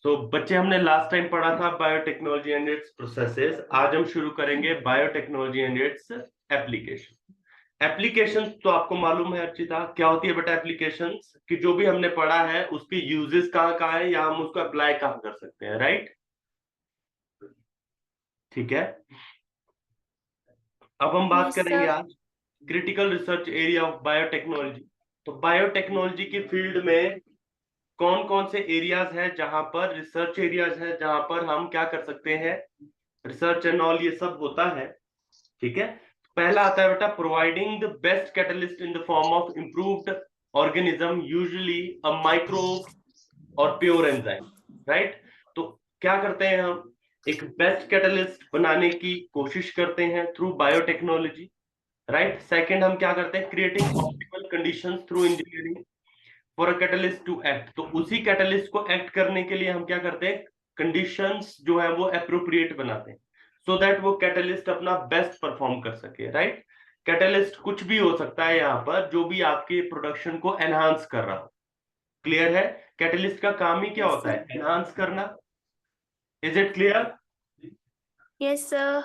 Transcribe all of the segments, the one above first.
तो बच्चे, हमने लास्ट टाइम पढ़ा था बायोटेक्नोलॉजी एंड इट्स प्रोसेसेस। आज हम शुरू करेंगे biotechnology and its application. Applications तो आपको मालूम है अर्चिता, क्या होती है बेटा एप्लीकेशंस? कि जो भी हमने पढ़ा है उसके यूजेस कहाँ कहाँ है या हम उसको अप्लाई कहाँ कर सकते हैं, राइट? ठीक है, अब हम बात यस करेंगे सर। आज critical research area of biotechnology. तो बायोटेक्नोलॉजी की फील्ड में कौन कौन से एरियाज हैं जहां पर रिसर्च एरियाज हैं, जहां पर हम क्या कर सकते हैं, रिसर्च एंड ऑल ये सब होता है। ठीक है, पहला आता है बेटा providing the best catalyst in the form of improved organism, usually a microbe और प्योर एंजाइम, राइट? तो क्या करते हैं हम, एक बेस्ट कैटलिस्ट बनाने की कोशिश करते हैं थ्रू बायोटेक्नोलॉजी, राइट? सेकंड, हम क्या करते हैं, creating optimal conditions through engineering for a catalyst to act. तो उसी कैटलिस्ट को एक्ट करने के लिए हम क्या करते हैं, कंडीशंस जो है वो अप्रोप्रिएट बनाते हैं, सो दैट वो कैटलिस्ट अपना बेस्ट परफॉर्म कर सके, राइट? कैटलिस्ट कुछ भी हो सकता है यहाँ पर, जो भी आपके प्रोडक्शन को एनहांस कर रहा हो। क्लियर है? कैटलिस्ट का काम ही क्या यस होता है, सर। एनहांस करना। Is it clear? Yes sir.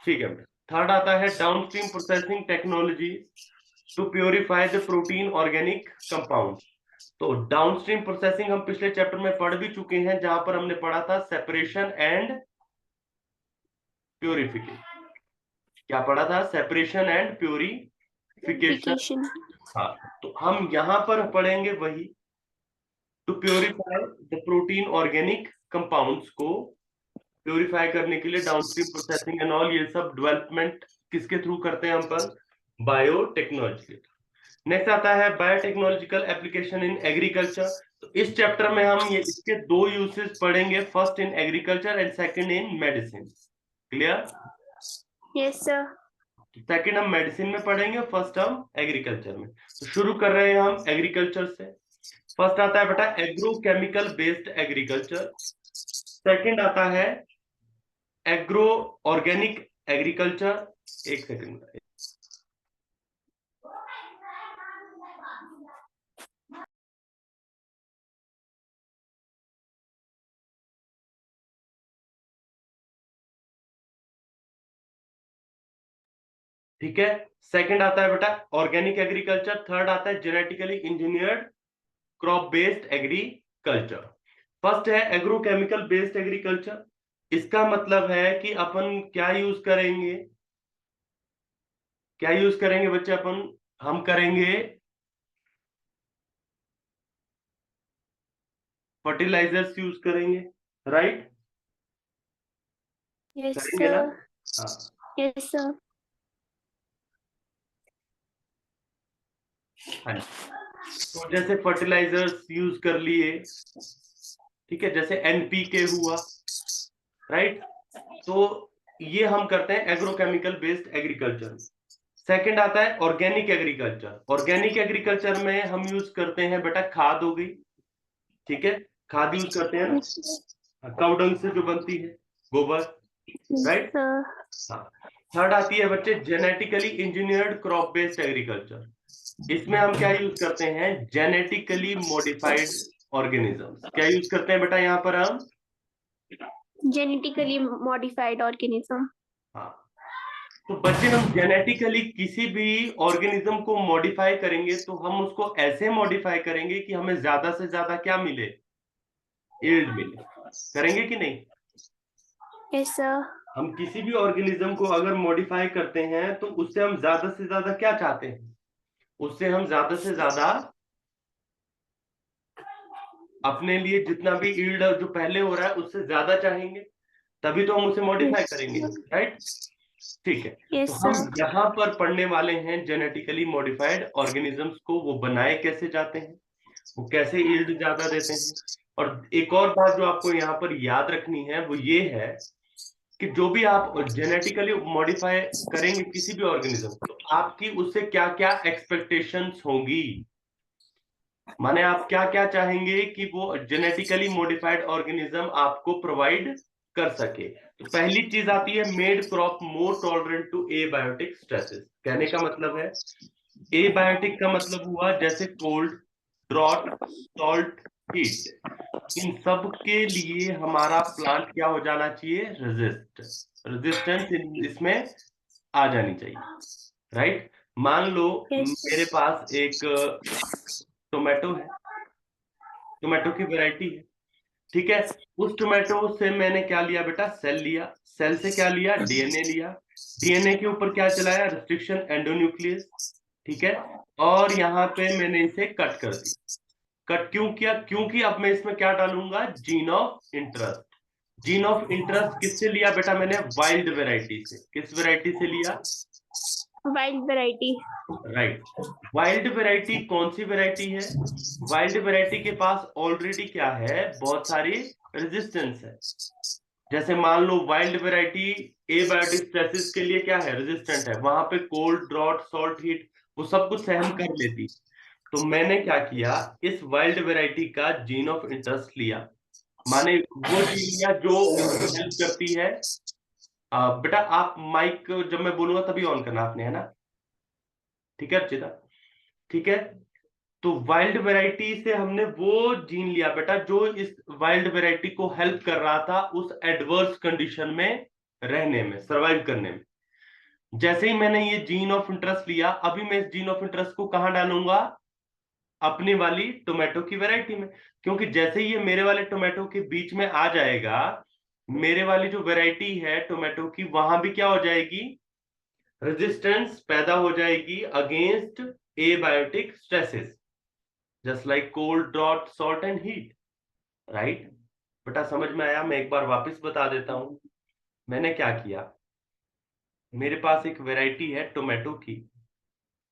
ठीक है। थर्ड आता है downstream processing technology to purify the protein organic compound. तो डाउनस्ट्रीम प्रोसेसिंग हम पिछले चैप्टर में पढ़ भी चुके हैं, जहां पर हमने पढ़ा था सेपरेशन एंड प्योरिफिकेशन। क्या पढ़ा था? Separation and purification. एप्लीकेशन। हाँ, तो हम यहां पर पढ़ेंगे वही, to purify the protein organic compounds को प्योरीफाई करने के लिए डाउनस्ट्रीम प्रोसेसिंग एंड ऑल ये सब डेवलपमेंट किसके थ्रू करते हैं हम पर? बायोटेक्नोलॉजी। नेक्स्ट आता है बायोटेक्नोलॉजिकल एप्लीकेशन इन एग्रीकल्चर। तो इस चैप्टर में हम ये इसके दो यूसेस पढ़ेंगे, first in agriculture and second in medicine. Clear? Yes sir. Second हम मेडिसिन में पढ़ेंगे, फर्स्ट हम एग्रीकल्चर में। तो शुरू कर रहे हैं हम एग्रीकल्चर से। फर्स्ट आता है बेटा एग्रोकेमिकल बेस्ड एग्रीकल्चर। सेकंड आता है एग्रो ऑर्गेनिक एग्रीकल्चर। एक सेकंड, ठीक है। सेकंड आता है बेटा ऑर्गेनिक एग्रीकल्चर। थर्ड आता है genetically engineered crop based agriculture. First है एग्रोकेमिकल बेस्ड एग्रीकल्चर। इसका मतलब है कि अपन क्या यूज करेंगे, क्या यूज करेंगे बच्चे अपन? हम करेंगे फर्टिलाइजर्स यूज करेंगे, राइट? यस करेंगे ना? सर। हाँ। Yes sir. हाँ, तो जैसे फर्टिलाइजर्स यूज कर लिए, ठीक है, जैसे एनपीके हुआ, राइट? तो ये हम करते हैं एग्रोकेमिकल बेस्ड एग्रीकल्चर। सेकंड आता है ऑर्गेनिक एग्रीकल्चर। ऑर्गेनिक एग्रीकल्चर में हम यूज करते हैं बेटा खाद हो गई, ठीक है, खाद यूज करते हैं ना, काउ डंग से जो बनती है, गोबर, राइट? सर। हाँ। थर्ड आती है बच्चे genetically engineered crop based agriculture. इसमें हम क्या यूज करते हैं, जेनेटिकली मॉडिफाइड ऑर्गेनिजम्स। क्या यूज करते हैं बेटा यहाँ पर हम? Genetically modified organism. हाँ, तो बच्चे हम जेनेटिकली किसी भी ऑर्गेनिज्म को मॉडिफाई करेंगे तो हम उसको ऐसे मॉडिफाई करेंगे कि हमें ज्यादा से ज्यादा क्या मिले, यील्ड मिले। करेंगे कि नहीं? Yes sir. हम किसी भी ऑर्गेनिज्म को अगर मॉडिफाई करते हैं तो उससे हम ज्यादा से ज्यादा क्या चाहते हैं, उससे हम ज्यादा से ज्यादा अपने लिए जितना भी यील्ड जो पहले हो रहा है उससे ज्यादा चाहेंगे, तभी तो हम उसे मॉडिफाई करेंगे, राइट? ठीक है, तो यस हम सर। यहाँ पर पढ़ने वाले हैं जेनेटिकली मॉडिफाइड ऑर्गेनिजम्स को, वो बनाए कैसे जाते हैं, वो कैसे यील्ड ज्यादा देते हैं। और एक और बात जो आपको यहाँ पर याद रखनी है वो ये है कि जो भी आप जेनेटिकली मॉडिफाई करेंगे किसी भी ऑर्गेनिज्म तो आपकी उससे क्या क्या एक्सपेक्टेशंस होंगी, माने आप क्या क्या चाहेंगे कि वो जेनेटिकली मॉडिफाइड ऑर्गेनिज्म आपको प्रोवाइड कर सके। तो पहली चीज आती है made crop more tolerant to abiotic stresses. कहने का मतलब है एबायोटिक का मतलब हुआ जैसे कोल्ड, ड्रॉट, सॉल्ट, हीट, इन सब के लिए हमारा प्लांट क्या हो जाना चाहिए, रेजिस्टेंस इसमें आ जानी चाहिए, राइट। मान लो Yes. मेरे पास एक टोमेटो है, टोमेटो की वैरायटी है, ठीक है। उस टोमेटो से मैंने क्या लिया बेटा, सेल लिया, सेल से क्या लिया, डीएनए लिया, डीएनए के ऊपर क्या चलाया, रिस्ट्रिक्शन एंडोन्यूक्लियस, ठीक है। और यहाँ पे मैंने इसे कट कर दी। कट क्यों किया, क्योंकि अब मैं इसमें क्या डालूंगा, gene of interest. Gene of interest किससे लिया बेटा मैंने, वाइल्ड वेराइटी से। किस वेराइटी से लिया, Wild variety. Right. Wild variety कौन सी वेराइटी है, वाइल्ड वेराइटी के पास ऑलरेडी क्या है, बहुत सारी रेजिस्टेंस है। जैसे मान लो वाइल्ड वेराइटी एबायोटिक स्ट्रेसेस के लिए क्या है, रेजिस्टेंट है, वहां पे कोल्ड, ड्रॉट, सॉल्ट, हीट वो सब कुछ सहन कर लेती। तो मैंने क्या किया, इस वाइल्ड वेराइटी का जीन ऑफ इंटरेस्ट लिया, माने वो जीन लिया जो इसकी हेल्प करती है। बेटा आप माइक जब मैं बोलूंगा तभी ऑन करना आपने, है ना, ठीक है अर्चिता, ठीक है। तो वाइल्ड वैरायटी से हमने वो जीन लिया बेटा जो इस वाइल्ड वैरायटी को हेल्प कर रहा था उस एडवर्स कंडीशन में रहने में, सरवाइव करने में। जैसे ही मैंने ये जीन ऑफ इंटरेस्ट लिया, अभी मैं इस जीन ऑफ इंटरेस्ट को कहां डालूंगा, अपनी वाली टोमेटो की वैरायटी में। क्योंकि जैसे ही ये मेरे वाले टोमेटो के बीच में आ जाएगा, मेरे वाली जो वैरायटी है टोमेटो की, वहां भी क्या हो जाएगी, रेजिस्टेंस पैदा हो जाएगी against abiotic stresses, just like cold, drought, salt and heat, right. बेटा समझ में आया, मैं एक बार वापस बता देता हूं। मैंने क्या किया, मेरे पास एक वैरायटी है टोमेटो की,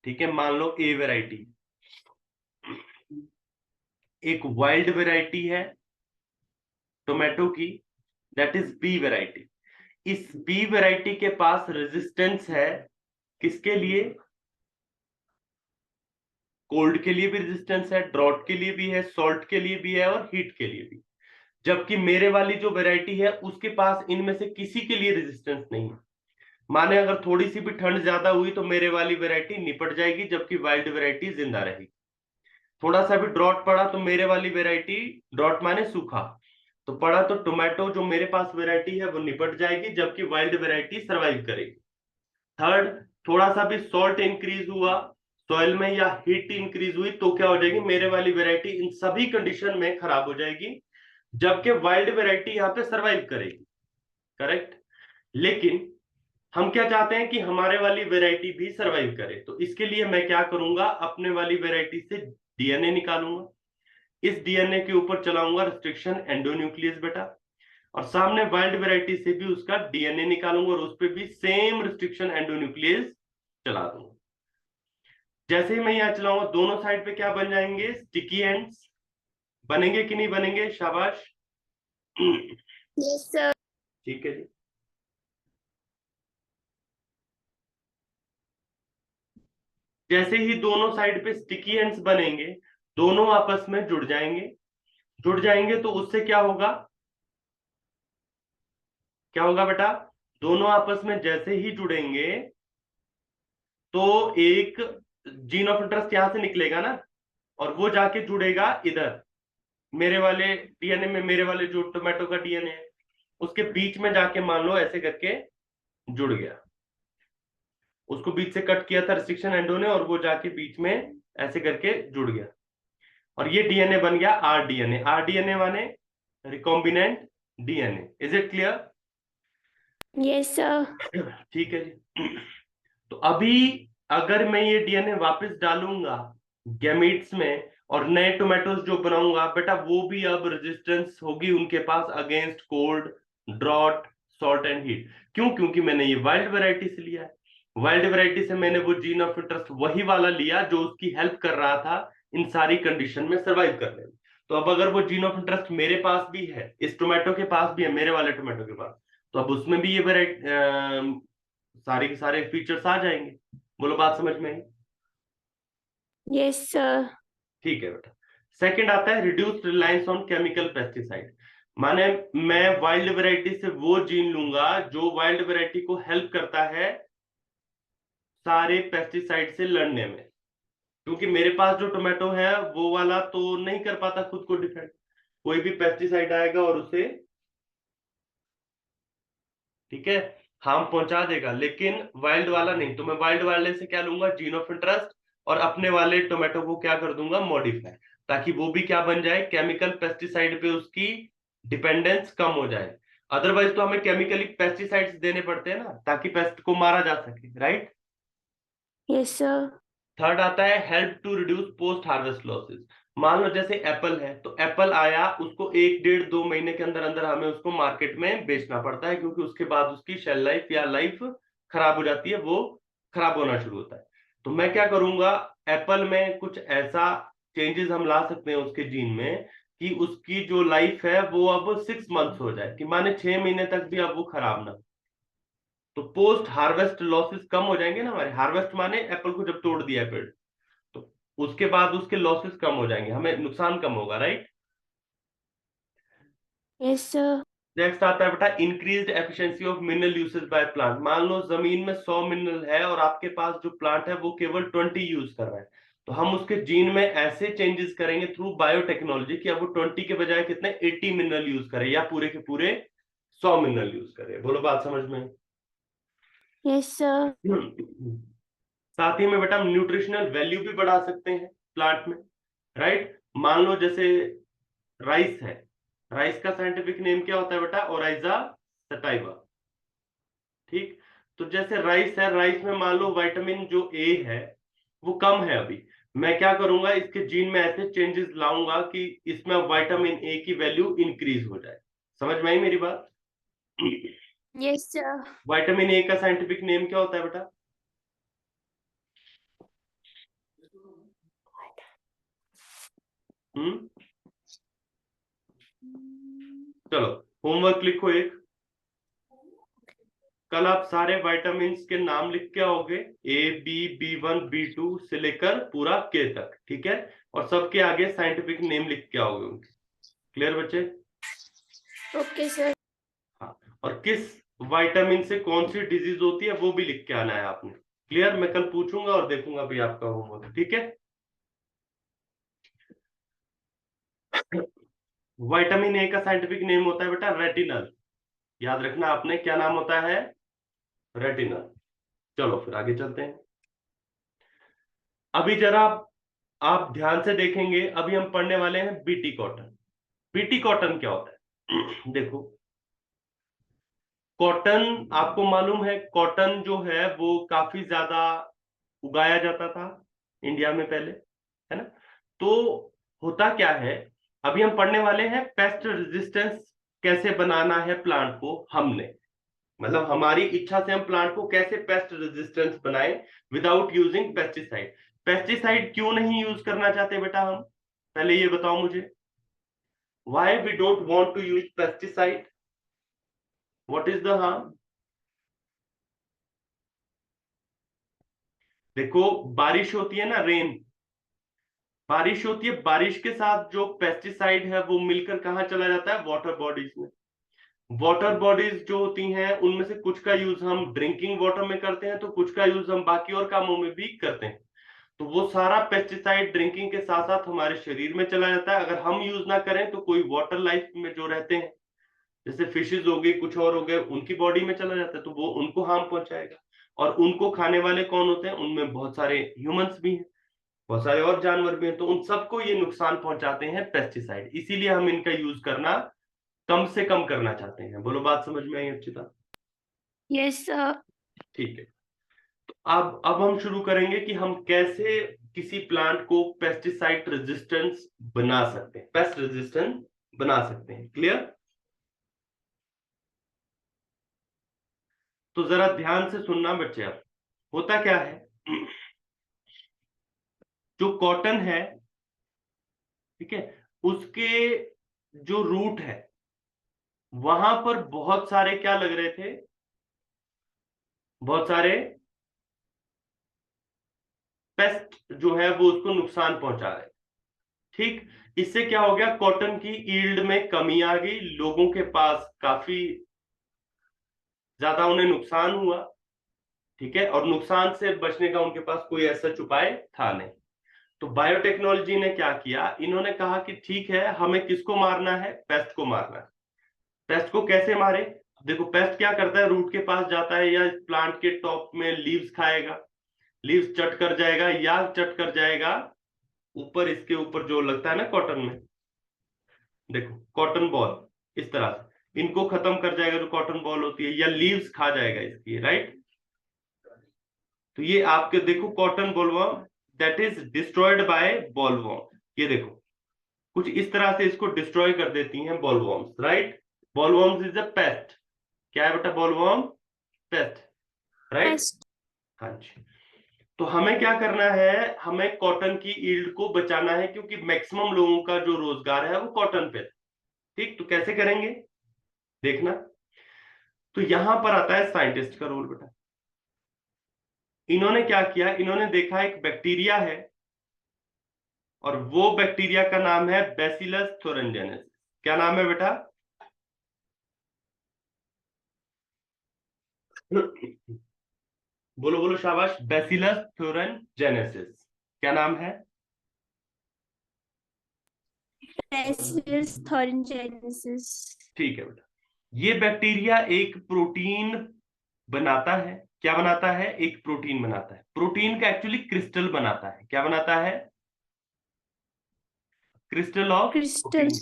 ठीक है, मान लो ए वैरायटी। एक वाइल्ड वैरायटी है टोमेटो की, दैट इज बी वैरायटी। इस बी वैरायटी के पास रेजिस्टेंस है किसके लिए, कोल्ड के लिए भी रेजिस्टेंस है, ड्रॉट के लिए भी है, सॉल्ट के लिए भी है और हीट के लिए भी। जबकि मेरे वाली जो वैरायटी है उसके पास इनमें से किसी के लिए रेजिस्टेंस नहीं है। माने अगर थोड़ी सी भी ठंड ज्यादा हुई तो मेरे वाली वैरायटी निपट जाएगी, जबकि वाइल्ड वैरायटी जिंदा रहेगी। थोड़ा सा भी ड्रॉट पड़ा तो मेरे वाली वैरायटी, ड्रॉट माने सूखा, तो पड़ा तो टोमेटो जो मेरे पास वैरायटी है वो निपट जाएगी, जबकि वाइल्ड वैरायटी सर्वाइव करेगी। थर्ड, थोड़ा सा भी सॉल्ट इंक्रीज हुआ सॉइल में या हीट इंक्रीज हुई तो क्या हो जाएगी, मेरे वाली वैरायटी इन सभी कंडीशन में खराब हो जाएगी, जबकि वाइल्ड वैरायटी यहाँ पे सर्वाइव करेगी, करेक्ट। लेकिन हम क्या चाहते हैं कि हमारे वाली वैरायटी भी सर्वाइव करे, तो इसके लिए मैं क्या करूंगा, अपने वाली वैरायटी से डीएनए निकालूंगा, इस डीएनए के ऊपर चलाऊंगा रिस्ट्रिक्शन एंडोन्यूक्लियस बेटा, और सामने वाइल्ड वैरायटी से भी उसका डीएनए निकालूंगा और उस पर भी सेम रिस्ट्रिक्शन एंडोन्यूक्लियस चला दूंगा। जैसे ही मैं यहां चलाऊंगा दोनों साइड पे क्या बन जाएंगे, स्टिकी एंड्स बनेंगे कि नहीं बनेंगे, शाबाश। Yes, sir. ठीक है जी। जैसे ही दोनों साइड पे स्टिकी एंड्स बनेंगे, दोनों आपस में जुड़ जाएंगे, जुड़ जाएंगे तो उससे क्या होगा, क्या होगा बेटा, दोनों आपस में जैसे ही जुड़ेंगे तो एक जीन ऑफ इंटरेस्ट यहां से निकलेगा ना, और वो जाके जुड़ेगा इधर मेरे वाले डीएनए में, मेरे वाले जो टोमेटो का डीएनए है उसके बीच में जाके मान लो ऐसे करके जुड़ गया, उसको बीच से कट किया था रिस्ट्रिक्शन एंडो ने और वो जाके बीच में ऐसे करके जुड़ गया, और ये डीएनए बन गया आरडीएनए। आरडीएनए माने recombinant DNA. Is it clear? Yes, sir. ठीक है जी। तो अभी अगर मैं ये डीएनए वापस डालूंगा गैमीट्स में और नए टोमेटोज जो बनाऊंगा बेटा, वो भी अब रेजिस्टेंस होगी उनके पास against cold, drought, salt and heat. क्यों? क्योंकि मैंने ये वाइल्ड वैरायटी से लिया है। वाइल्ड वैरायटी से मैंने वो जीन ऑफ इंटरेस्ट वही वाला लिया जो उसकी हेल्प कर रहा था इन सारी कंडीशन में सर्वाइव करने में। तो अब अगर वो जीन ऑफ इंटरेस्ट मेरे पास भी है, इस टोमेटो के पास भी है, मेरे वाले टोमेटो के पास, तो अब उसमें भी ये वेराइटी सारे के सारे फीचर्स आ जाएंगे। बोलो बात समझ में आई? Yes, sir. ठीक है बेटा। सेकंड आता है reduce reliance on chemical pesticide. माने मैं वाइल्ड वैरायटी से वो जीन लूंगा जो वाइल्ड वैरायटी को हेल्प करता है सारे पेस्टिसाइड से लड़ने में। क्योंकि मेरे पास जो टोमेटो है वो वाला तो नहीं कर पाता खुद को डिफेंड, कोई भी पेस्टिसाइड आएगा और उसे, ठीक है, हार्म पहुंचा देगा, लेकिन वाइल्ड वाला नहीं। तो मैं वाइल्ड वाले से क्या लूंगा, जीन ऑफ इंटरेस्ट, और अपने वाले टोमेटो को क्या कर दूंगा, मॉडिफाई, ताकि वो भी क्या बन जाए, केमिकल पेस्टिसाइड पे उसकी डिपेंडेंस कम हो जाए। अदरवाइज तो हमें केमिकली पेस्टिसाइड्स देने पड़ते हैं ना, ताकि पेस्ट को मारा जा सके, राइट। Yes, sir. थर्ड आता है help to reduce post harvest losses. मान लो जैसे एप्पल है, तो एप्पल आया, उसको 1 1.5 2 महीने के अंदर अंदर हमें उसको मार्केट में बेचना पड़ता है, क्योंकि उसके बाद उसकी शेल लाइफ या लाइफ खराब हो जाती है, वो खराब होना शुरू होता है। तो मैं क्या करूंगा, एप्पल में कुछ ऐसा चेंजेस हम ला सकते हैं उसके जीन में, कि उसकी जो लाइफ है वो अब 6 मंथ्स हो जाए, कि माने 6 महीने तक भी अब वो खराब ना हो। तो पोस्ट हार्वेस्ट लॉसेस कम हो जाएंगे ना हमारे, हार्वेस्ट माने एप्पल को जब तोड़ दिया है पेड़, तो उसके बाद उसके लॉसेस कम हो जाएंगे, हमें नुकसान कम होगा, राइट। Yes, sir. नेक्स्ट आता है बेटा increased efficiency of mineral usage by plant. मान लो जमीन में 100 मिनरल है और आपके पास जो प्लांट है वो केवल 20 यूज कर रहा है, तो हम उसके जीन में ऐसे चेंजेस करेंगे थ्रू बायोटेक्नोलॉजी कि अब वो 20 के बजाय कितने 80 मिनरल यूज करे, या पूरे के पूरे 100 मिनरल यूज करे। बोलो बात समझ में। Yes, sir. साथ ही में बेटा हम न्यूट्रिशनल वैल्यू भी बढ़ा सकते हैं प्लांट में, राइट। मान लो जैसे राइस है, राइस का साइंटिफिक नेम क्या होता है बेटा, ओराइजा सटाइवा, ठीक। तो जैसे राइस है, राइस में मान लो विटामिन जो ए है वो कम है अभी, मैं क्या करूंगा, इसके जीन में ऐसे चेंजेस लाऊंगा कि इसमें विटामिन ए की वैल्यू इंक्रीज हो जाए। समझ में आई मेरी बात। Yes, sir. विटामिन ए का साइंटिफिक नेम क्या होता है बेटा, हम्म, चलो होमवर्क लिखो एक। कल आप सारे विटामिन के नाम लिख के आओगे, A B B1 B2 से लेकर पूरा के तक, ठीक है, और सबके आगे साइंटिफिक नेम लिख के आओगे उनके। क्लियर बच्चे। Okay, sir. हाँ, और किस विटामिन से कौन सी डिजीज होती है वो भी लिख के आना है आपने। क्लियर, मैं कल पूछूंगा और देखूंगा भी आपका होमवर्क, ठीक है। विटामिन ए का साइंटिफिक नेम होता है बेटा रेटिनल, याद रखना आपने, क्या नाम होता है, रेटिनल। चलो फिर आगे चलते हैं। अभी जरा आप ध्यान से देखेंगे, अभी हम पढ़ने वाले हैं बीटी कॉटन। बीटी कॉटन क्या होता है देखो, कॉटन, आपको मालूम है कॉटन जो है वो काफी ज्यादा उगाया जाता था इंडिया में पहले, है ना। तो होता क्या है, अभी हम पढ़ने वाले हैं पेस्ट रेजिस्टेंस कैसे बनाना है प्लांट को, हमने, मतलब हमारी इच्छा से हम प्लांट को कैसे पेस्ट रेजिस्टेंस बनाएं विदाउट यूजिंग पेस्टिसाइड। पेस्टिसाइड क्यों नहीं यूज करना चाहते बेटा हम, पहले ये बताओ मुझे, why we don't want to use pesticide, what is the harm. देखो बारिश होती है ना, रेन, बारिश होती है, बारिश के साथ जो पेस्टिसाइड है वो मिलकर कहाँ चला जाता है, वाटर बॉडीज में। वाटर बॉडीज जो होती हैं उनमें से कुछ का यूज हम ड्रिंकिंग वाटर में करते हैं, तो कुछ का यूज हम बाकी और कामों में भी करते हैं। तो वो सारा पेस्टिसाइड ड्रिंकिंग के साथ साथ हमारे शरीर में चला जाता है, अगर हम यूज ना करें तो कोई वाटर लाइफ में जो रहते हैं, जैसे फिशेज हो गई, कुछ और हो गए, उनकी बॉडी में चला जाता है, तो वो उनको हार्म पहुंचाएगा। और उनको खाने वाले कौन होते हैं, उनमें बहुत सारे ह्यूमंस भी हैं, बहुत सारे और जानवर भी हैं, तो उन सबको ये नुकसान पहुंचाते हैं पेस्टिसाइड, इसीलिए हम इनका यूज करना कम से कम करना चाहते हैं। बोलो बात समझ में आई अर्चिता। Yes, sir. ठीक है, तो अब हम शुरू करेंगे कि हम कैसे किसी प्लांट को पेस्टिसाइड रेजिस्टेंस बना सकते हैं, पेस्ट रेजिस्टेंस बना सकते हैं। क्लियर। तो जरा ध्यान से सुनना बच्चे, अब होता क्या है, जो कॉटन है, ठीक है, उसके जो रूट है वहां पर बहुत सारे क्या लग रहे थे, बहुत सारे पेस्ट जो है वो उसको नुकसान पहुंचा रहे, ठीक। इससे क्या हो गया, कॉटन की ईल्ड में कमी आ गई, लोगों के पास काफी ज्यादा उन्हें नुकसान हुआ, ठीक है, और नुकसान से बचने का उनके पास कोई ऐसा उपाय था नहीं। तो बायोटेक्नोलॉजी ने क्या किया, इन्होंने कहा कि ठीक है, हमें किसको मारना है, पेस्ट को मारना है। पेस्ट को कैसे मारे? देखो पेस्ट क्या करता है, रूट के पास जाता है या प्लांट के टॉप में लीव्स खाएगा, लीव्स चट कर जाएगा या चट कर जाएगा ऊपर, इसके ऊपर जो लगता है ना कॉटन में, देखो कॉटन बॉल, इस तरह से इनको खत्म कर जाएगा जो कॉटन बॉल होती है, या लीव्स खा जाएगा इसकी, राइट। तो ये आपके देखो cotton bollworm that is destroyed by bollworm, ये देखो कुछ इस तरह से इसको डिस्ट्रॉय कर देती हैं bollworms, right. Bollworms is a pest. क्या है बेटा, बॉलवर्म पेस्ट, राइट। Pest. हाँ जी। तो हमें क्या करना है, हमें कॉटन की ईल्ड को बचाना है, क्योंकि मैक्सिमम लोगों का जो रोजगार है वो कॉटन पे है। ठीक, तो कैसे करेंगे देखना। तो यहां पर आता है साइंटिस्ट का रोल बेटा। इन्होंने क्या किया, इन्होंने देखा एक बैक्टीरिया है और वो बैक्टीरिया का नाम है बैसिलस थोरनजेनेसिस। क्या नाम है बेटा? बोलो बोलो शाबाश, बैसिलस थोरनजेनेसिस। क्या नाम है? Bacillus thuringiensis. ठीक है बेटा। ये बैक्टीरिया एक प्रोटीन बनाता है। क्या बनाता है? एक प्रोटीन बनाता है। प्रोटीन का एक्चुअली क्रिस्टल बनाता है। क्या बनाता है? Crystal of Crystal. प्रोटीन।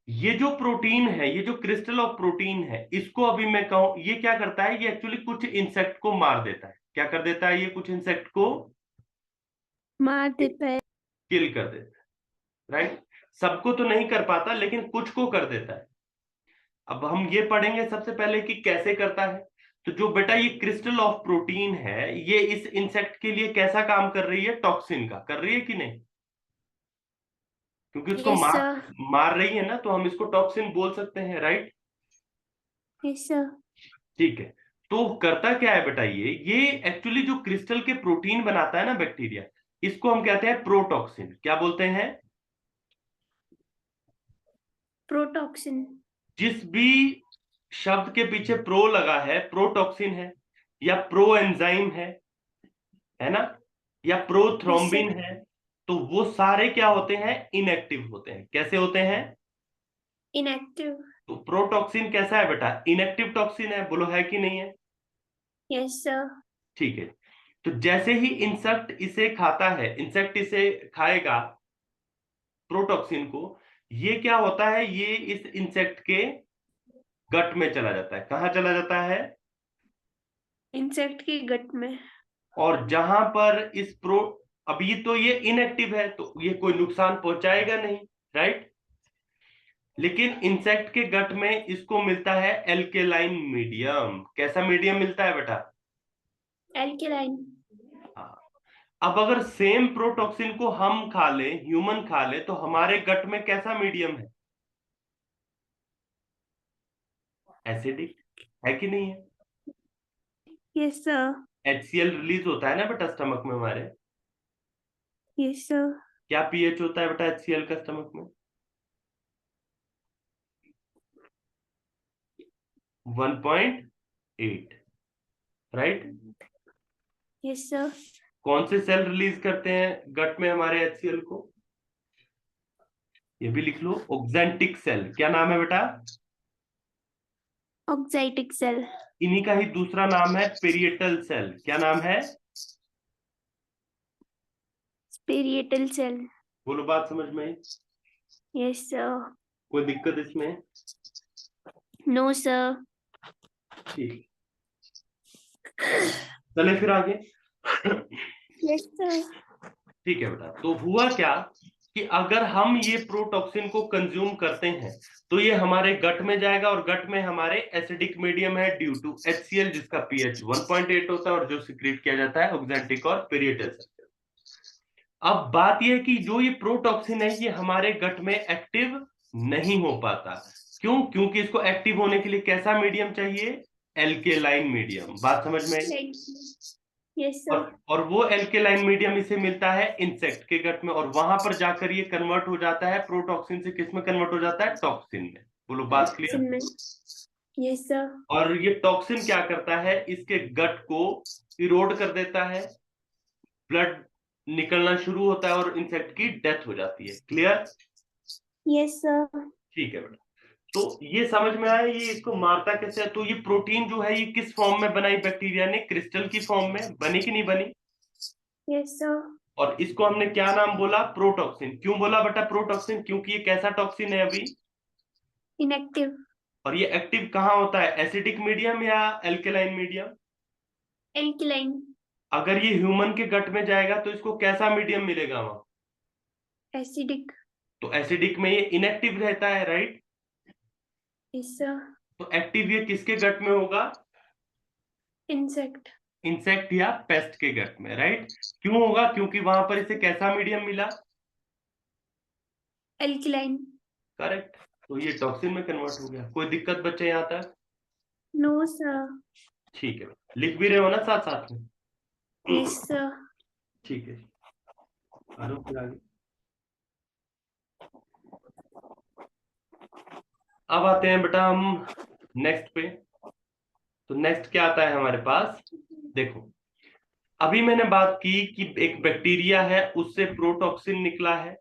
ये जो प्रोटीन है, ये जो क्रिस्टल ऑफ प्रोटीन है, इसको अभी मैं कहूं ये क्या करता है, ये एक्चुअली कुछ इंसेक्ट को मार देता है। क्या कर देता है? ये कुछ इंसेक्ट को मार देता है। किल कर देता है, राइट। सबको तो नहीं कर पाता, लेकिन कुछ को कर देता है। अब हम ये पढ़ेंगे सबसे पहले कि कैसे करता है। तो जो बेटा ये क्रिस्टल ऑफ प्रोटीन है, ये इस इंसेक्ट के लिए कैसा काम कर रही है, टॉक्सिन का कर रही है कि नहीं? क्योंकि उसको Yes, मार sir. मार रही है ना, तो हम इसको टॉक्सिन बोल सकते हैं, राइट। Yes, sir. ठीक है। तो करता क्या है बेटा, ये एक्चुअली जो क्रिस्टल के प्रोटीन बनाता है ना बैक्टीरिया, इसको हम कहते हैं प्रोटॉक्सिन। क्या बोलते हैं? Protoxin. जिस भी शब्द के पीछे प्रो लगा है, प्रोटॉक्सिन है या प्रो एंजाइम है ना, या Yes, प्रोथ्रोम्बिन sir. है, तो वो सारे क्या होते हैं, इनएक्टिव होते हैं। कैसे होते हैं? Inactive. तो प्रोटॉक्सिन कैसा है बेटा, इनएक्टिव टॉक्सिन है, बोलो है कि नहीं है? Yes, sir. ठीक है। तो जैसे ही इंसेक्ट इसे खाता है, इंसेक्ट इसे खाएगा प्रोटॉक्सिन को, ये क्या होता है, ये इस इंसेक्ट के गट में चला जाता है। कहां चला जाता है? Insect की गट में. और जहां पर इस प्रो, अभी तो ये इनएक्टिव है तो ये कोई नुकसान पहुंचाएगा नहीं, राइट। लेकिन इंसेक्ट के गट में इसको मिलता है एल्केलाइन मीडियम। कैसा मीडियम मिलता है बेटा? Alkaline. हाँ। अब अगर सेम प्रोटॉक्सिन को हम खा ले, ह्यूमन खा ले, तो हमारे गट में कैसा मीडियम है? एसिडिक है कि नहीं है? Yes, sir. HCl रिलीज होता है ना बेटा स्टमक में हमारे। Yes, sir. क्या पीएच होता है बेटा HCl का स्टमक में? 1.8, राइट। Yes, sir. कौन से सेल रिलीज करते हैं गट में हमारे HCl को? ये भी लिख लो, ऑक्जेंटिक सेल। क्या नाम है बेटा? Oxytic cell. इन्हीं का ही दूसरा नाम है पेरिएटल सेल। क्या नाम है? Parietal cell. बोलो, बात समझ में आई? Yes, sir. कोई दिक्कत इसमें? No, sir. ठीक, चले फिर आगे। Yes, sir. ठीक है बेटा, तो हुआ क्या कि अगर हम ये प्रोटॉक्सिन को कंज्यूम करते हैं तो ये हमारे गट में जाएगा, और गट में हमारे एसिडिक मीडियम है ड्यू टू HCl, जिसका पीएच 1.8 होता है, और जो सिक्रेट किया जाता है ऑक्जेंटिक और पेरिएटल सेल। अब बात यह है कि जो ये प्रोटॉक्सिन है, ये हमारे गट में एक्टिव नहीं हो पाता। क्यों? क्योंकि इसको एक्टिव होने के लिए कैसा मीडियम चाहिए, एल्केलाइन मीडियम। बात समझ में आई? Yes, sir. और वो एल्केलाइन मीडियम इसे मिलता है इंसेक्ट के गट में, और वहां पर जाकर ये कन्वर्ट हो जाता है प्रोटॉक्सिन से, किस में कन्वर्ट हो जाता है, टॉक्सिन में। बोलो, बात क्लियर? Yes, sir. और ये टॉक्सिन क्या करता है, इसके गट को इरोड कर देता है, ब्लड निकलना शुरू होता है और इंसेक्ट की डेथ हो जाती है। क्लियर? Yes, sir. ठीक है बेटा। तो ये समझ में आया ये इसको मारता कैसे है। तो ये प्रोटीन जो है ये किस फॉर्म में बनाई बैक्टीरिया ने? क्रिस्टल की फॉर्म में बनी कि नहीं बनी? Yes, sir. और इसको हमने क्या नाम बोला? प्रोटॉक्सिन। क्यों बोला बेटा प्रोटॉक्सिन? क्योंकि ये कैसा टॉक्सिन है अभी? Inactive. और ये एक्टिव कहाँ होता है? एसिडिक मीडियम या एल्केलाइन मीडियम? Alkaline. अगर ये ह्यूमन के गट में जाएगा तो इसको कैसा मीडियम मिलेगा वहां? Acidic. तो एसिडिक में ये इनएक्टिव रहता है, राइट? Yes, sir. तो एक्टिव ये किसके गट में होगा? Insect. इंसेक्ट या पेस्ट के गट में, राइट? क्यों होगा? क्योंकि वहां पर इसे कैसा मीडियम मिला? Alkaline. करेक्ट। तो ये टॉक्सिन में कन्वर्ट हो गया। कोई दिक्कत बच्चे यहाँ तक? No, sir. ठीक है, लिख भी रहे हो ना साथ साथ में? Yes, sir. ठीक है, आरो फिर आगे। अब आते हैं बेटा हम नेक्स्ट पे। तो नेक्स्ट क्या आता है हमारे पास? देखो, अभी मैंने बात की कि एक बैक्टीरिया है उससे प्रोटॉक्सिन निकला है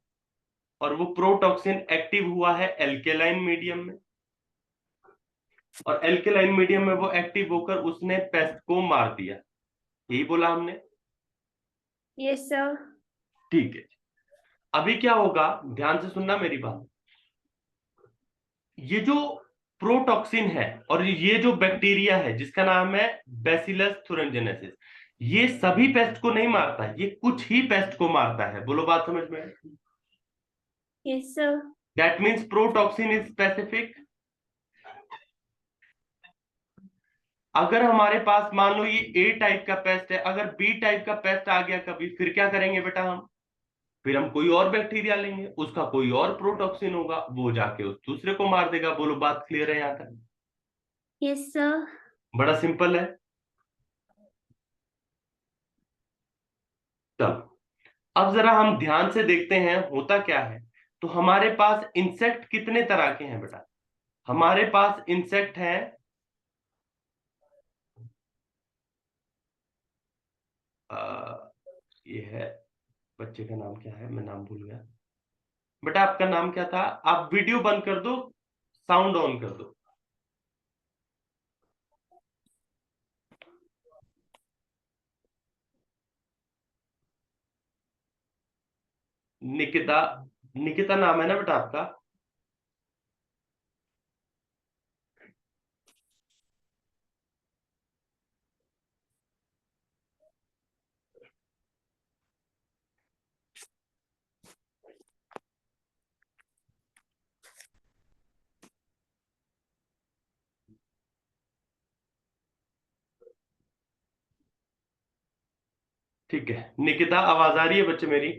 और वो प्रोटॉक्सिन एक्टिव हुआ है एल्केलाइन मीडियम में, और एल्केलाइन मीडियम में वो एक्टिव होकर उसने पेस्ट को मार दिया। यही बोला हमने? Yes, sir. ठीक है। अभी क्या होगा, ध्यान से सुनना मेरी बात। ये जो प्रोटॉक्सिन है और ये जो बैक्टीरिया है जिसका नाम है बैसिलस थुरिनजेनेसिस, ये सभी पेस्ट को नहीं मारता, ये कुछ ही पेस्ट को मारता है। बोलो बात समझ में? Yes, sir. That means protoxin is specific. अगर हमारे पास मान लो ये ए टाइप का पेस्ट है, अगर बी टाइप का पेस्ट आ गया कभी, फिर क्या करेंगे बेटा हम? फिर हम कोई और बैक्टीरिया लेंगे, उसका कोई और प्रोटॉक्सिन होगा, वो जाके उस दूसरे को मार देगा। बोलो बात क्लियर है यहां तक? Yes, sir. बड़ा सिंपल है। चलो, अब जरा हम ध्यान से देखते हैं होता क्या है। तो हमारे पास इंसेक्ट कितने तरह के हैं बेटा? हमारे पास इंसेक्ट हैं ये है, बच्चे का नाम क्या है, मैं नाम भूल गया। बेटा आपका नाम क्या था? आप वीडियो बंद कर दो, साउंड ऑन कर दो। निकिता, निकिता नाम है ना बेटा आपका? ठीक है निकिता, आवाज आ रही है बच्चे मेरी?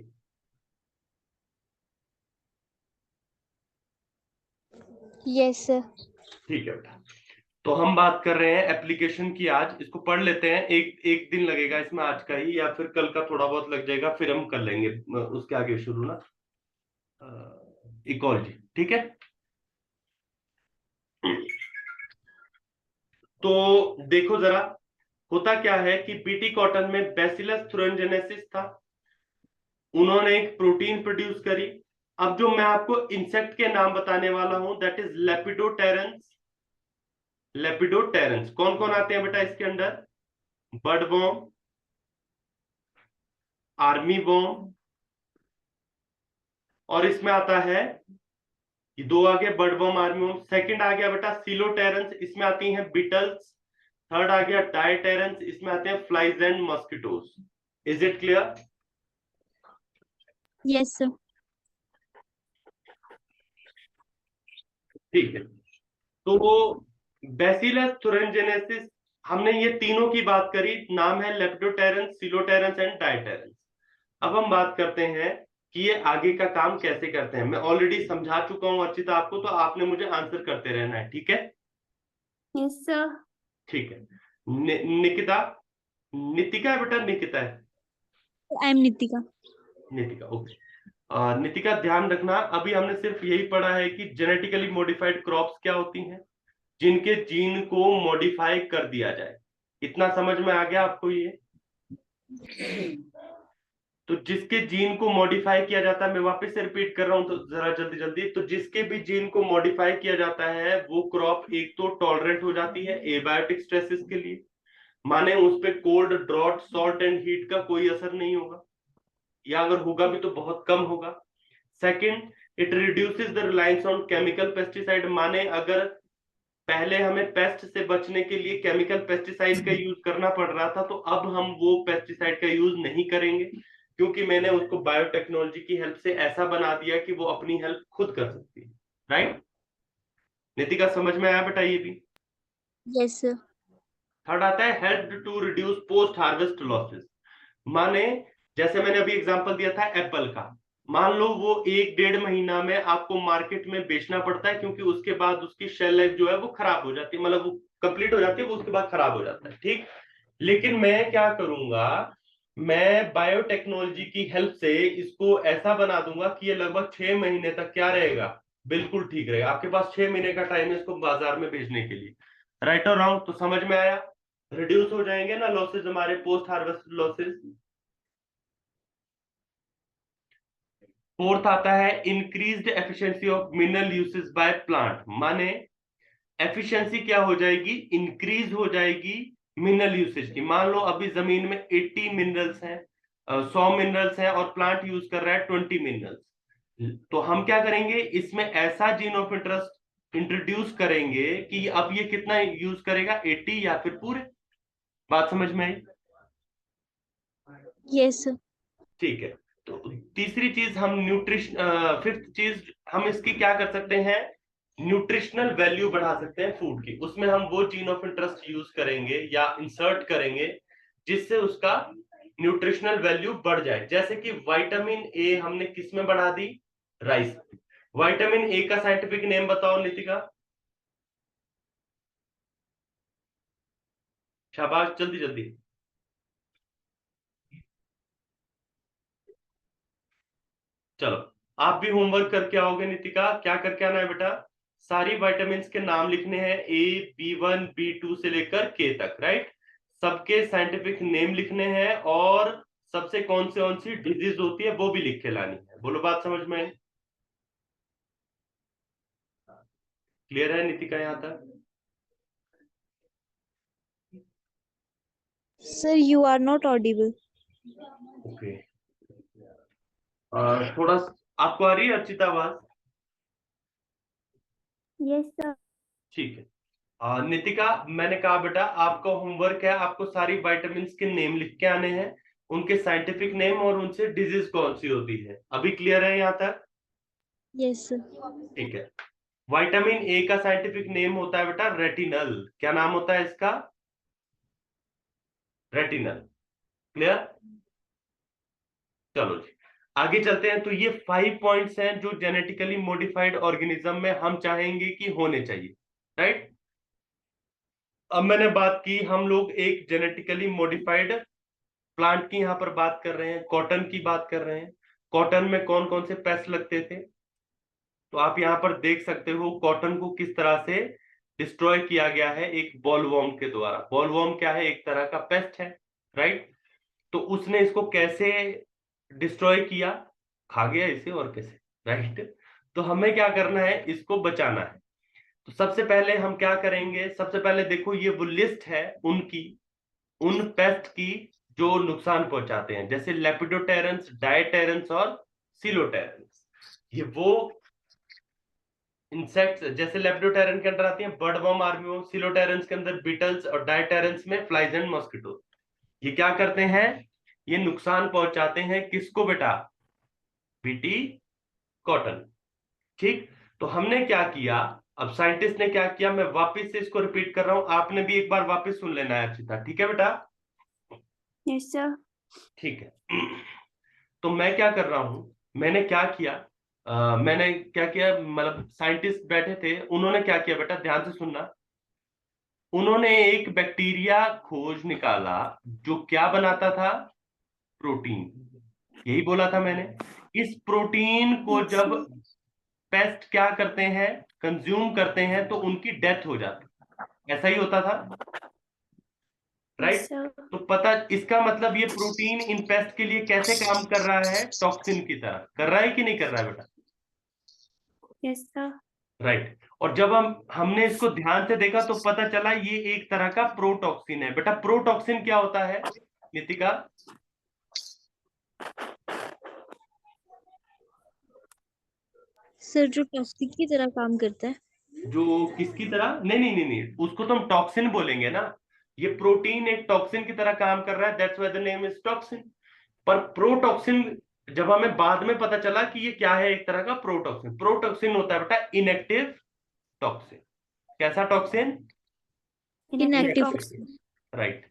Yes, sir. ठीक है बेटा। तो हम बात कर रहे हैं एप्लीकेशन की। आज इसको पढ़ लेते हैं, एक एक दिन लगेगा इसमें आज का ही, या फिर कल का थोड़ा बहुत लग जाएगा, फिर हम कर लेंगे उसके आगे शुरू ना इकोलॉजी। ठीक है। तो देखो जरा, होता क्या है कि बीटी कॉटन में बैसिलस थुरिनजेनेसिस था, उन्होंने एक प्रोटीन प्रोड्यूस करी। अब जो मैं आपको इंसेक्ट के नाम बताने वाला हूं दैट इज लेपिडोटेरेंस। लेपिडोटेरेंस कौन कौन आते हैं बेटा इसके अंदर? बर्ड बॉम, आर्मी बॉम, और इसमें आता है ये दो आ गए, बर्ड बॉम आर्मी बॉम। सेकंड आ गया बेटा सिलोटेरेंस, इसमें आती हैं बीटल्स। थर्ड आ गया डायटेरेंस, इसमें आते हैं flies and mosquitoes. Is it clear? Yes, sir. ठीक है। तो वो बैसिलस थुरिनजेनेसिस, हमने ये तीनों की बात करी, नाम है लेपिडोटेरेंस, सिलोटेरेंस एंड डायटेरेंस। अब हम बात करते हैं कि ये आगे का काम कैसे करते हैं। मैं ऑलरेडी समझा चुका हूं अर्चिता आपको, तो आपने मुझे आंसर करते रहना है, ठीक है? Yes, sir. ठीक है। निकिता, नितिका है बेटा, निकिता है? I am Nitika. Nitika, okay. Nitika ध्यान रखना, अभी हमने सिर्फ यही पढ़ा है कि जेनेटिकली मॉडिफाइड क्रॉप्स क्या होती हैं, जिनके जीन को मॉडिफाई कर दिया जाए। इतना समझ में आ गया आपको ये? तो जिसके जीन को मॉडिफाई किया जाता है, मैं वापस से रिपीट कर रहा हूं तो जरा जल्दी जल्दी, तो जिसके भी जीन को मॉडिफाई किया जाता है वो क्रॉप एक तो टॉलरेंट हो जाती है एबायोटिक स्ट्रेसेस के लिए, माने उस पे cold, drought, salt and heat का कोई असर नहीं होगा, या अगर होगा भी तो बहुत कम होगा। Second, it reduces the reliance on chemical pesticide, माने अगर पहले हमें पेस्ट से बचने के लिए केमिकल पेस्टिसाइड का यूज करना पड़ रहा था, तो अब हम वो पेस्टिसाइड का यूज नहीं करेंगे, क्योंकि मैंने उसको बायोटेक्नोलॉजी की हेल्प से ऐसा बना दिया कि वो अपनी हेल्प खुद कर सकती है। राइट नितिका, समझ में आया बेटा ये भी? Yes sir. थर्ड आता है help to reduce post harvest losses, माने जैसे मैंने अभी एग्जांपल दिया था एप्पल का, मान लो वो 1-1.5 महीना में आपको मार्केट में बेचना पड़ता है, क्योंकि उसके बाद उसकी शेल लाइफ जो है वो खराब हो जाती है, मतलब वो कंप्लीट हो जाती है, वो उसके बाद खराब हो जाता है, ठीक। लेकिन मैं क्या करूंगा, मैं बायोटेक्नोलॉजी की हेल्प से इसको ऐसा बना दूंगा कि ये लगभग 6 महीने तक क्या रहेगा, बिल्कुल ठीक रहेगा। आपके पास 6 महीने का टाइम है इसको बाजार में भेजने के लिए। राइट और रॉन्ग, तो समझ में आया? रिड्यूस हो जाएंगे ना लॉसेस, हमारे पोस्ट हार्वेस्ट लॉसेस। फोर्थ आता है increased efficiency of mineral usage by plant, माने एफिशिएंसी क्या हो जाएगी, इंक्रीज हो जाएगी मिनरल यूसेज की। मान लो अभी जमीन में 80 मिनरल्स हैं, 100 मिनरल्स हैं, और प्लांट यूज कर रहा है 20 मिनरल्स, तो हम क्या करेंगे, इसमें ऐसा जीन ऑफ इंटरेस्ट इंट्रोड्यूस करेंगे कि अब ये कितना यूज करेगा, 80 या फिर पूरे। बात समझ में आई? Yes sir. ठीक है। तो तीसरी चीज हम न्यूट्रिशन, फिफ्थ चीज हम इसकी क्या कर सकते हैं, न्यूट्रिशनल वैल्यू बढ़ा सकते हैं फूड की। उसमें हम वो जीन ऑफ इंटरेस्ट यूज करेंगे या इंसर्ट करेंगे जिससे उसका न्यूट्रिशनल वैल्यू बढ़ जाए। जैसे कि विटामिन ए हमने किस में बढ़ा दी, राइस। विटामिन ए का साइंटिफिक नेम बताओ नितिका, शाबाश, जल्दी जल्दी। चलो, आप भी होमवर्क करके आओगे नितिका, क्या करके आना है बेटा, सारी विटामिन के नाम लिखने हैं, A B1 B2 से लेकर के तक, राइट। सबके साइंटिफिक नेम लिखने हैं, और सबसे कौन सी डिजीज होती है वो भी लिख के लानी है। बोलो, बात समझ में आई? क्लियर है नितिका यहाँ तक? Sir you are not audible. Okay. थोड़ा आपको आ रही है अच्छी आवाज? Yes sir. ठीक है। नितिका, मैंने कहा बेटा आपका होमवर्क है, आपको सारी विटामिन के नेम लिख के आने हैं, उनके साइंटिफिक नेम और उनसे डिजीज कौन सी होती है। अभी क्लियर है यहाँ तक? Yes sir. ठीक है। विटामिन ए का साइंटिफिक नेम होता है बेटा रेटिनल। क्या नाम होता है इसका? रेटिनल। क्लियर? चलो जी, आगे चलते हैं। तो ये 5 पॉइंट्स हैं जो जेनेटिकली मॉडिफाइड ऑर्गेनिज्म में हम चाहेंगे कि होने चाहिए, राइट। अब मैंने बात की, हम लोग एक जेनेटिकली मॉडिफाइड प्लांट की यहाँ पर बात कर रहे हैं, कॉटन की बात कर रहे हैं। कॉटन में कौन कौन से पेस्ट लगते थे, तो आप यहाँ पर देख सकते हो कॉटन को किस तरह से डिस्ट्रॉय किया गया है, एक बॉलवॉर्म के द्वारा। बॉलवॉर्म क्या है, एक तरह का पेस्ट है, राइट। तो उसने इसको कैसे डिस्ट्रॉय किया, खा गया इसे, और कैसे, राइट। तो हमें क्या करना है, इसको बचाना है। तो सबसे पहले हम क्या करेंगे, सबसे पहले देखो ये वो लिस्ट है उनकी, उन पेस्ट की जो नुकसान पहुंचाते हैं, जैसे लेपिडोटेरन्स, डायटेरन्स और सिलोटेरन्स। ये वो इंसेक्ट्स, जैसे लेपिडोटेरन के अंदर आती हैं बर्डवर्म, आर्मीवर्म, सिलोटेरन्स के अंदर बीटल्स, और डायटेरन्स में फ्लाइज एंड मॉस्किटो। ये क्या करते हैं, ये नुकसान पहुंचाते हैं किसको बेटा, बीटी कॉटन, ठीक। तो हमने क्या किया, अब साइंटिस्ट ने क्या किया, मैं वापस से इसको रिपीट कर रहा हूं, आपने भी एक बार वापस सुन लेना है अच्छी तरह, ठीक है बेटा? Yes sir. ठीक है। तो मैं क्या कर रहा हूं, मैंने क्या किया, मैंने क्या किया, मतलब साइंटिस्ट बैठे थे, उन्होंने क्या किया बेटा, ध्यान से सुनना। उन्होंने एक बैक्टीरिया खोज निकाला जो क्या बनाता था, प्रोटीन। यही बोला था मैंने। इस प्रोटीन को यस जब सर। पेस्ट क्या करते हैं, कंज्यूम करते हैं, तो उनकी डेथ हो जाती है। ऐसा ही होता था। राइट। Yes, sir. तो पता, इसका मतलब ये प्रोटीन इन पेस्ट के लिए कैसे काम कर रहा है, टॉक्सिन की तरह कर रहा है कि नहीं कर रहा है बेटा? Yes, sir. राइट। और जब हमने इसको ध्यान से देखा तो पता चला ये एक तरह का प्रोटॉक्सिन है। बेटा प्रोटॉक्सिन क्या होता है नितिका? सर जो टॉक्सिक की तरह काम करता है। जो किसकी तरह? नहीं नहीं नहीं नहीं, उसको तो हम टॉक्सिन बोलेंगे ना। ये प्रोटीन एक टॉक्सिन की तरह काम कर रहा है, that's why the name is toxin. पर प्रोटॉक्सिन जब हमें बाद में पता चला कि ये क्या है, एक तरह का प्रोटॉक्सिन। प्रोटॉक्सिन होता है बेटा इनएक्टिव टॉक्सिन। कैसा टॉक्सिन? इनएक्टिव। राइट।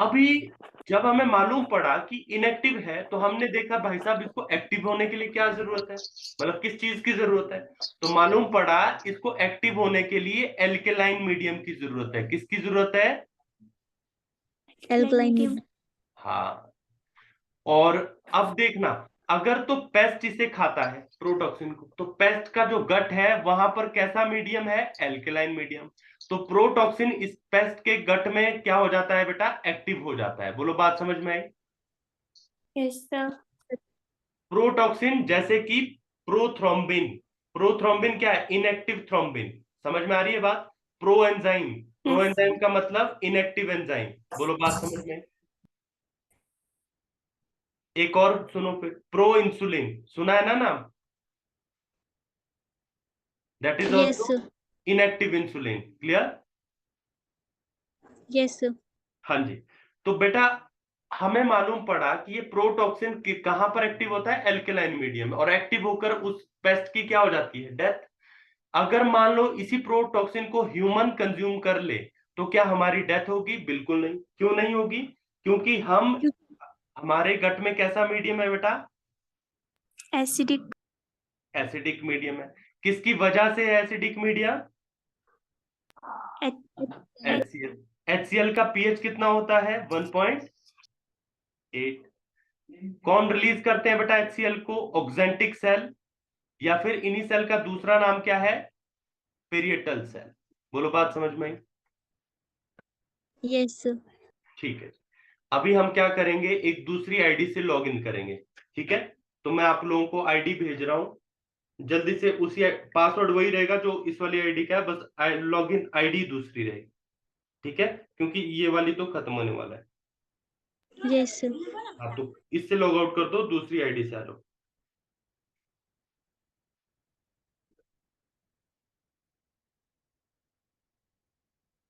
अभी जब हमें मालूम पड़ा कि इनएक्टिव है तो हमने देखा भाई साहब इसको एक्टिव होने के लिए क्या जरूरत है, मतलब किस चीज की जरूरत है। तो मालूम पड़ा इसको एक्टिव होने के लिए एल्केलाइन मीडियम की जरूरत है। किसकी जरूरत है? एल्कलाइन। हाँ। और अब देखना, अगर तो पेस्ट इसे खाता है प्रोटॉक्सिन को, तो पेस्ट का जो गट है वहां पर कैसा मीडियम है? Alkaline medium. तो प्रोटॉक्सिन इस पेस्ट के गट में क्या हो जाता है बेटा? एक्टिव हो जाता है। बोलो बात समझ में आई? Yes sir. प्रोटॉक्सिन जैसे कि प्रोथ्रोम्बिन। प्रोथ्रोम्बिन क्या है? Inactive thrombin. समझ में आ रही है बात? प्रो एंजाइम, प्रो एंजाइम का मतलब इनएक्टिव एंजाइम। बोलो बात समझ में? एक और सुनो फिर, प्रो इंसुलिन, सुना है ना नाम? That is yes also inactive insulin. Clear? Yes sir. हाँ जी। तो बेटा हमें मालूम पड़ा कि ये प्रोटॉक्सिन कहां पर एक्टिव होता है? एल्केलाइन मीडियम में। और एक्टिव होकर उस पेस्ट की क्या हो जाती है? डेथ। अगर मान लो इसी प्रोटॉक्सिन को ह्यूमन कंज्यूम कर ले तो क्या हमारी डेथ होगी? बिल्कुल नहीं। क्यों नहीं होगी? क्योंकि हमारे गट में कैसा मीडियम है बेटा? एसिडिक। एसिडिक मीडियम है। किसकी वजह से है एसिडिक मीडियम? HCl। HCl का पीएच कितना होता है? 1.8। कौन रिलीज करते हैं बेटा HCl को? ऑक्जेंटिक सेल, या फिर इन्हीं सेल का दूसरा नाम क्या है? Parietal cell. बोलो बात समझ में आई? Yes sir. ठीक है। अभी हम क्या करेंगे, एक दूसरी आईडी से लॉग इन करेंगे। ठीक है, तो मैं आप लोगों को आईडी भेज रहा हूं, जल्दी से। उसी पासवर्ड वही रहेगा जो इस वाली आईडी का है, बस लॉग इन आईडी दूसरी रहेगी। ठीक है, क्योंकि ये वाली तो खत्म होने वाला है। Yes sir. हाँ, तो इससे लॉग आउट कर दो, दूसरी आईडी से आ जाओ।